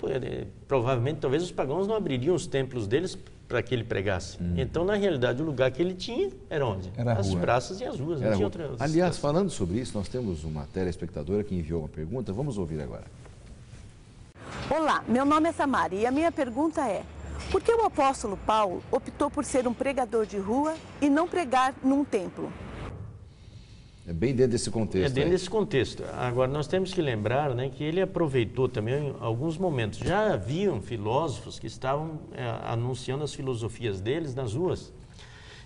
provavelmente, talvez os pagãos não abririam os templos deles para que ele pregasse. Então, na realidade, o lugar que ele tinha era onde? Era as praças e as ruas. Não tinha outra... Aliás, falando sobre isso, nós temos uma telespectadora que enviou uma pergunta. Vamos ouvir agora. Olá, meu nome é Samara e a minha pergunta é: por que o apóstolo Paulo optou por ser um pregador de rua e não pregar num templo? É bem dentro desse contexto. É dentro desse contexto. Agora, nós temos que lembrar, né, que ele aproveitou também alguns momentos. Já haviam filósofos que estavam anunciando as filosofias deles nas ruas.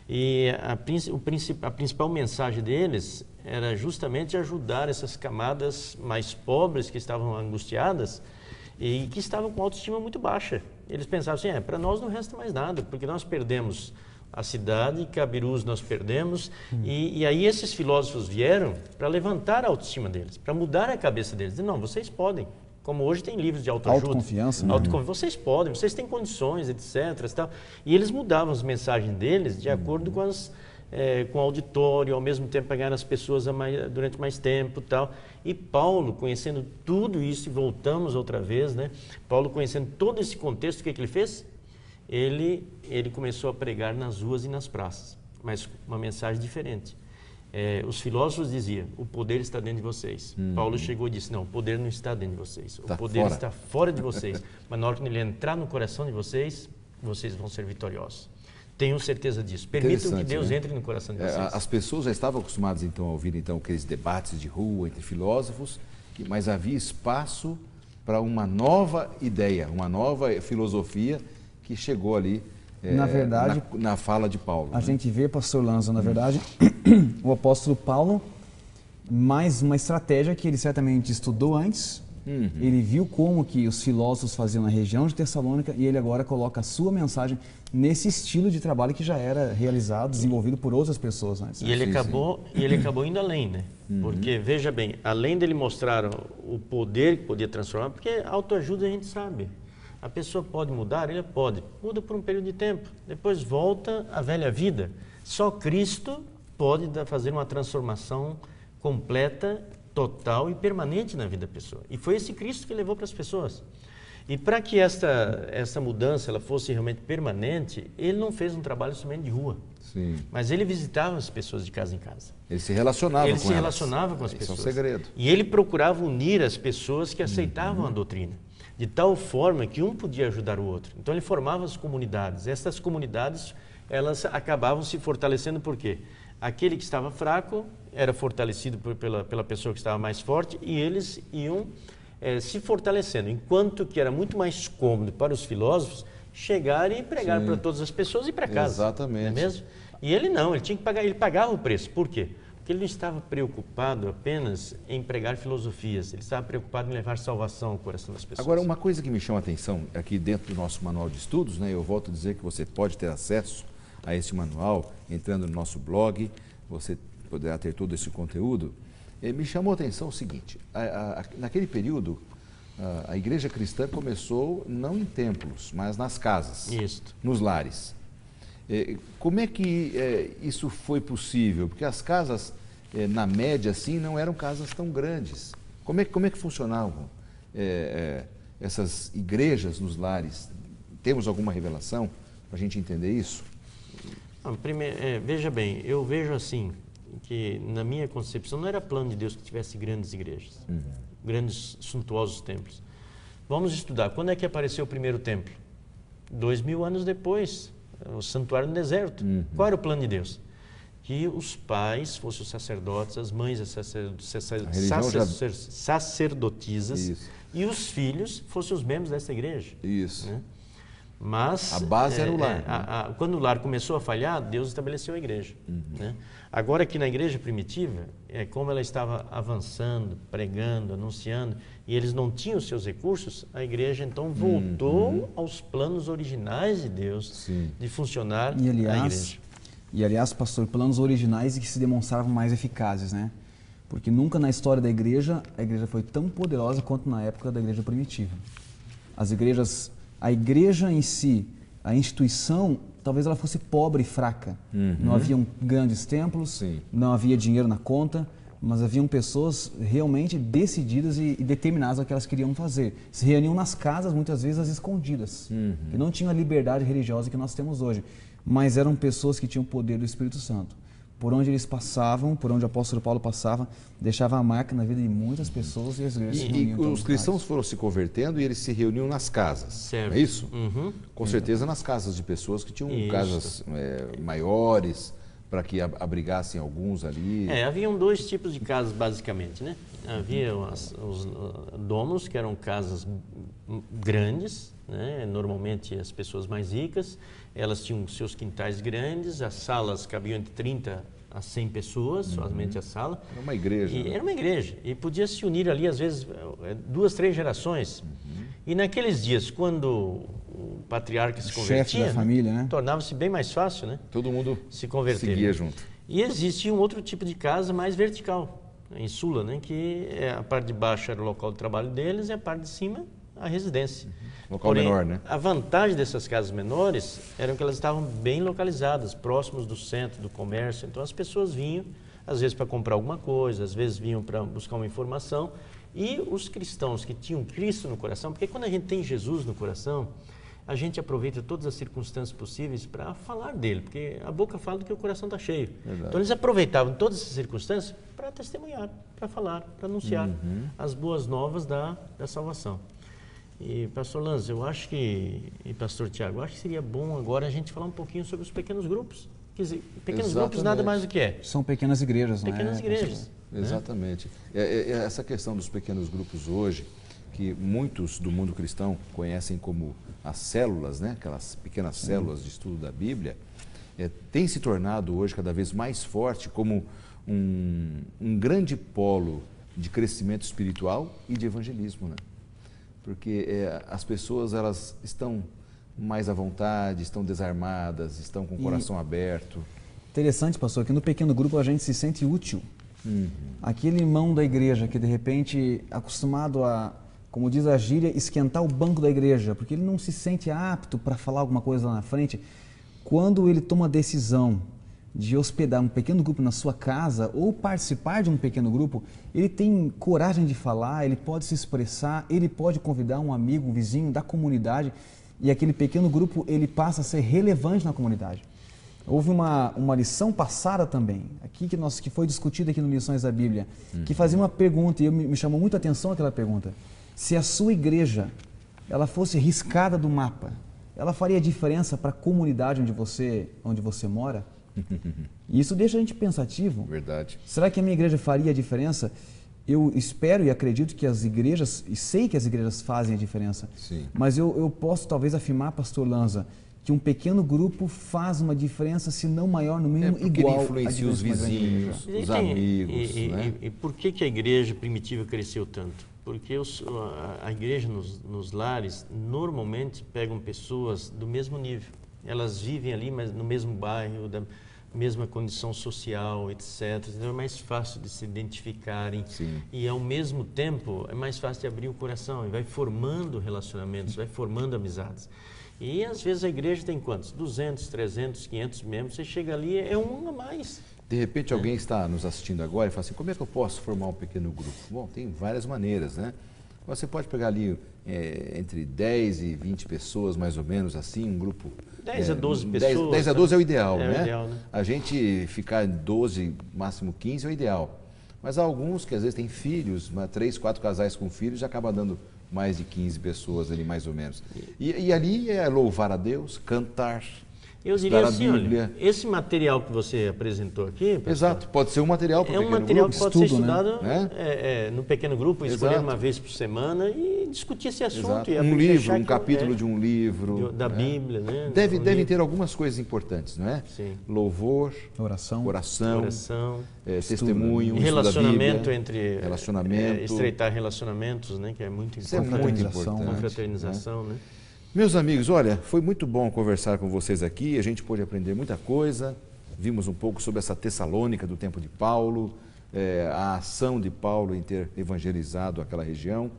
E a principal mensagem deles era justamente ajudar essas camadas mais pobres que estavam angustiadas e que estavam com autoestima muito baixa. Eles pensavam assim, para nós não resta mais nada, porque nós perdemos a cidade, Cabirus nós perdemos, e aí esses filósofos vieram para levantar a autoestima deles, para mudar a cabeça deles. Dizer, não, vocês podem, como hoje tem livros de autoajuda. Autoconfiança. Né? Vocês podem, vocês têm condições, etc. Tal. E eles mudavam as mensagens deles de acordo com o auditório, ao mesmo tempo para ganhar as pessoas durante mais tempo e tal. E Paulo, conhecendo tudo isso, e voltamos outra vez, né? Paulo conhecendo todo esse contexto, o que ele fez? Ele começou a pregar nas ruas e nas praças, mas uma mensagem diferente. Os filósofos diziam, o poder está dentro de vocês. Paulo chegou e disse, não, o poder não está dentro de vocês. O poder está fora de vocês. Mas na hora que ele entrar no coração de vocês, vocês vão ser vitoriosos. Tenham certeza disso. Permitam que Deus entre no coração de vocês. As pessoas já estavam acostumadas então a ouvir aqueles debates de rua entre filósofos, mas havia espaço para uma nova ideia, uma nova filosofia que chegou ali na verdade, na fala de Paulo. A gente vê, pastor Lanza, na verdade, o apóstolo Paulo, mais uma estratégia que ele certamente estudou antes, ele viu como que os filósofos faziam na região de Tessalônica e ele agora coloca a sua mensagem nesse estilo de trabalho que já era realizado, desenvolvido por outras pessoas antes. E ele acabou indo além, né? Porque, veja bem, além dele mostrar o poder que podia transformar, porque autoajuda a gente sabe. A pessoa pode mudar? Ele pode. Muda por um período de tempo. Depois volta à velha vida. Só Cristo pode fazer uma transformação completa, total e permanente na vida da pessoa. E foi esse Cristo que levou para as pessoas. E para que essa mudança ela fosse realmente permanente, ele não fez um trabalho somente de rua. Sim. Mas ele visitava as pessoas de casa em casa. Ele se relacionava com elas. Ele se relacionava com as pessoas. Isso é um segredo. E ele procurava unir as pessoas que aceitavam a doutrina. De tal forma que um podia ajudar o outro. Então ele formava as comunidades. Essas comunidades, elas acabavam se fortalecendo por quê? Aquele que estava fraco era fortalecido pela pessoa que estava mais forte e eles iam se fortalecendo. Enquanto que era muito mais cômodo para os filósofos chegarem e pregar para todas as pessoas e para casa. Exatamente. Não é mesmo? E ele não, ele tinha que pagar, ele pagava o preço. Por quê? Porque ele não estava preocupado apenas em pregar filosofias, ele estava preocupado em levar salvação ao coração das pessoas. Agora, uma coisa que me chama a atenção aqui dentro do nosso manual de estudos, né, eu volto a dizer que você pode ter acesso a esse manual entrando no nosso blog, você poderá ter todo esse conteúdo. Me chamou a atenção o seguinte, naquele período, a igreja cristã começou não em templos, mas nas casas, nos lares. Como é que isso foi possível? Porque as casas, na média, assim, não eram casas tão grandes. Como é que funcionavam essas igrejas nos lares? Temos alguma revelação para a gente entender isso? Veja bem, eu vejo assim, que na minha concepção não era plano de Deus que tivesse grandes igrejas, grandes, suntuosos templos. Vamos estudar, quando é que apareceu o primeiro templo? 2000 anos depois, o santuário no deserto. Qual era o plano de Deus? Que os pais fossem os sacerdotes, as mães as sacerdotisas Isso. e os filhos fossem os membros dessa igreja. Isso. Né? Mas a base era o lar. Quando o lar começou a falhar, Deus estabeleceu a igreja. Né? Agora aqui na igreja primitiva, como ela estava avançando, pregando, anunciando, e eles não tinham os seus recursos, a igreja então voltou aos planos originais de Deus, de funcionar a igreja. E aliás, pastor, planos originais e que se demonstravam mais eficazes, né? Porque nunca na história da igreja, a igreja foi tão poderosa quanto na época da igreja primitiva. A igreja em si, a instituição, talvez ela fosse pobre e fraca. Não haviam grandes templos, não havia dinheiro na conta, mas haviam pessoas realmente decididas e determinadas ao que elas queriam fazer. Se reuniam nas casas, muitas vezes às escondidas, e não tinham a liberdade religiosa que nós temos hoje. Mas eram pessoas que tinham o poder do Espírito Santo. Por onde eles passavam, por onde o apóstolo Paulo passava, deixava a marca na vida de muitas pessoas e as igrejas se reuniam. E os cristãos foram se convertendo e eles se reuniam nas casas, certo. É isso? Com certeza nas casas de pessoas que tinham casas maiores, para que abrigassem alguns ali. Haviam dois tipos de casas, basicamente, né? Havia os domos, que eram casas grandes, né? Normalmente as pessoas mais ricas, elas tinham seus quintais grandes, as salas cabiam entre 30 a 100 pessoas, somente a sala. Era uma igreja. Era uma igreja, e podia se unir ali, às vezes, 2, 3 gerações. E naqueles dias, quando o patriarca se convertia, chefe da família, né? Tornava-se bem mais fácil, né? Todo mundo se converter. Seguia junto. E existia um outro tipo de casa mais vertical, em Sula, né? Que a parte de baixo era o local de trabalho deles e a parte de cima a residência. Local menor, né? A vantagem dessas casas menores era que elas estavam bem localizadas, próximos do centro, do comércio. Então as pessoas vinham, às vezes para comprar alguma coisa, às vezes vinham para buscar uma informação. E os cristãos que tinham Cristo no coração, porque quando a gente tem Jesus no coração, a gente aproveita todas as circunstâncias possíveis para falar dele, porque a boca fala do que o coração está cheio. Verdade. Então eles aproveitavam todas essas circunstâncias para testemunhar, para falar, para anunciar as boas novas da salvação. E pastor Lanz, eu acho que, e pastor Tiago, eu acho que seria bom agora a gente falar um pouquinho sobre os pequenos grupos. Quer dizer, pequenos grupos nada mais do que é. São pequenas igrejas, pequenas igrejas. Exatamente. Essa questão dos pequenos grupos hoje, que muitos do mundo cristão conhecem como as células, né? Aquelas pequenas células de estudo da Bíblia, tem se tornado hoje cada vez mais forte como um grande polo de crescimento espiritual e de evangelismo, né? Porque as pessoas elas estão mais à vontade, estão desarmadas, estão com o coração aberto. Interessante, pastor, que no pequeno grupo a gente se sente útil. Aquele irmão da igreja que de repente acostumado a, como diz a gíria, esquentar o banco da igreja, porque ele não se sente apto para falar alguma coisa lá na frente, quando ele toma a decisão de hospedar um pequeno grupo na sua casa ou participar de um pequeno grupo, ele tem coragem de falar, ele pode se expressar, ele pode convidar um amigo, um vizinho da comunidade, e aquele pequeno grupo ele passa a ser relevante na comunidade. Houve uma lição passada também, aqui que foi discutida aqui no Lições da Bíblia, que fazia uma pergunta, e me chamou muita atenção aquela pergunta: se a sua igreja ela fosse riscada do mapa, ela faria diferença para a comunidade onde você mora? E isso deixa a gente pensativo. Verdade. Será que a minha igreja faria a diferença? Eu espero e acredito que as igrejas, e sei que as igrejas fazem a diferença, Sim. Mas eu posso talvez afirmar, pastor Lanza, que um pequeno grupo faz uma diferença, se não maior, no mínimo igual. Ele influencia os vizinhos, os amigos. E por que a igreja primitiva cresceu tanto? Porque a igreja nos lares normalmente pegam pessoas do mesmo nível. Elas vivem ali, mas no mesmo bairro, da mesma condição social, etc. Então é mais fácil de se identificarem. Sim. E ao mesmo tempo é mais fácil de abrir o coração e vai formando relacionamentos, vai formando amizades. E às vezes a igreja tem quantos? 200, 300, 500 membros. Você chega ali, é um a mais. De repente alguém está nos assistindo agora e fala assim, como é que eu posso formar um pequeno grupo? Bom, tem várias maneiras, né? Você pode pegar ali entre 10 e 20 pessoas, mais ou menos assim, um grupo... 10 a 12 pessoas. 10 a 12 é o ideal, é né? O ideal, né? A gente ficar em 12, máximo 15 é o ideal. Mas há alguns que às vezes têm filhos, 3, 4 casais com filhos, já acaba dando mais de 15 pessoas ali, mais ou menos. E ali é louvar a Deus, cantar, eu diria assim, Bíblia. Olha, esse material que você apresentou aqui... Pastor, exato, pode ser um material para o pequeno material grupo. que pode ser Estudo, estudado né? No pequeno grupo, escolher Exato. uma vez por semana e discutir esse assunto. Exato. E Um livro, achar um que capítulo de um livro. da né? Bíblia, né? Devem ter algumas coisas importantes, não é? Sim. Louvor, Oração. Oração, testemunho, relacionamento estudo da Bíblia, entre... relacionamento. estreitar relacionamentos, né? Que é muito Isso é importante. muito Confraternização, importante. Confraternização, né? Meus amigos, olha, foi muito bom conversar com vocês aqui, a gente pôde aprender muita coisa, vimos um pouco sobre essa Tessalônica do tempo de Paulo, a ação de Paulo em ter evangelizado aquela região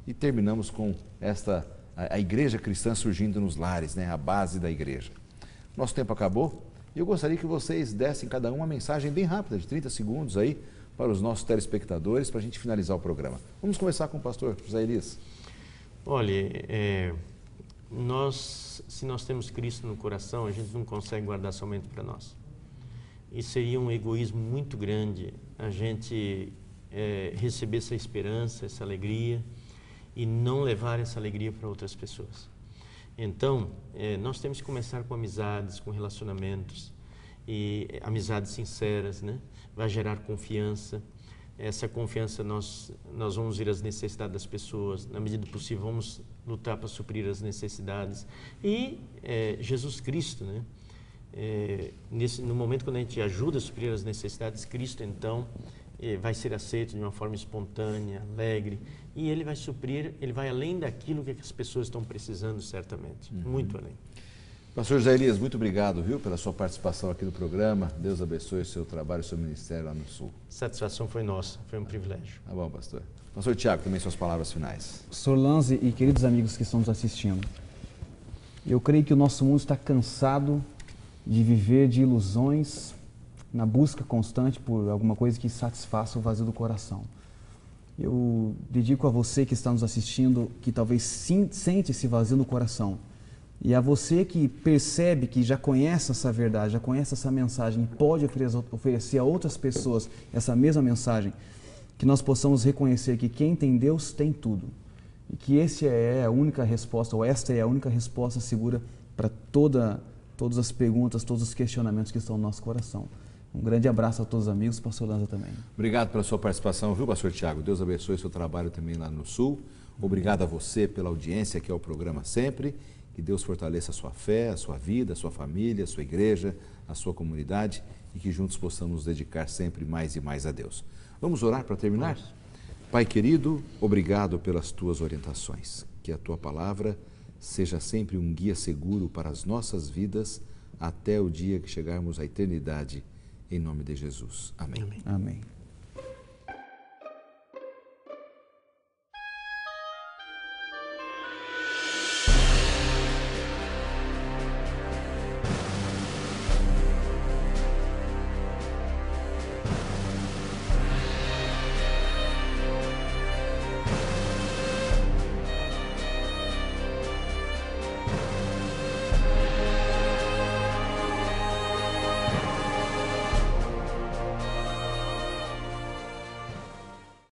e terminamos com a igreja cristã surgindo nos lares, né, a base da igreja. Nosso tempo acabou e eu gostaria que vocês dessem cada um uma mensagem bem rápida, de 30 segundos aí, para os nossos telespectadores, para a gente finalizar o programa. Vamos começar com o pastor José Elias. Olha, se nós temos Cristo no coração, a gente não consegue guardar somente para nós. E seria um egoísmo muito grande a gente receber essa esperança, essa alegria e não levar essa alegria para outras pessoas. Então, nós temos que começar com amizades, com relacionamentos, e amizades sinceras, né? Vai gerar confiança. Essa confiança nós vamos ver as necessidades das pessoas, na medida do possível vamos lutar para suprir as necessidades. E Jesus Cristo, né? No momento quando a gente ajuda a suprir as necessidades, Cristo então vai ser aceito de uma forma espontânea, alegre, e Ele vai suprir, Ele vai além daquilo que as pessoas estão precisando, certamente, muito além. Pastor José Elias, muito obrigado, viu, pela sua participação aqui no programa. Deus abençoe o seu trabalho e o seu ministério lá no Sul. Satisfação foi nossa, foi um privilégio. Tá bom, pastor. Pastor Tiago, também suas palavras finais. Pastor Lanze e queridos amigos que estão nos assistindo, eu creio que o nosso mundo está cansado de viver de ilusões na busca constante por alguma coisa que satisfaça o vazio do coração. Eu dedico a você que está nos assistindo, que talvez sente esse vazio no coração, e a você que percebe que já conhece essa verdade, já conhece essa mensagem e pode oferecer a outras pessoas essa mesma mensagem, que nós possamos reconhecer que quem tem Deus tem tudo. E que essa é a única resposta segura para todas as perguntas, todos os questionamentos que estão no nosso coração. Um grande abraço a todos os amigos, pastor Lanza também. Obrigado pela sua participação, viu, pastor Tiago? Deus abençoe o seu trabalho também lá no Sul. Obrigado a você pela audiência que é o programa sempre. Que Deus fortaleça a sua fé, a sua vida, a sua família, a sua igreja, a sua comunidade e que juntos possamos nos dedicar sempre mais e mais a Deus. Vamos orar para terminar? Pai querido, obrigado pelas tuas orientações. Que a tua palavra seja sempre um guia seguro para as nossas vidas até o dia que chegarmos à eternidade. Em nome de Jesus. Amém. Amém.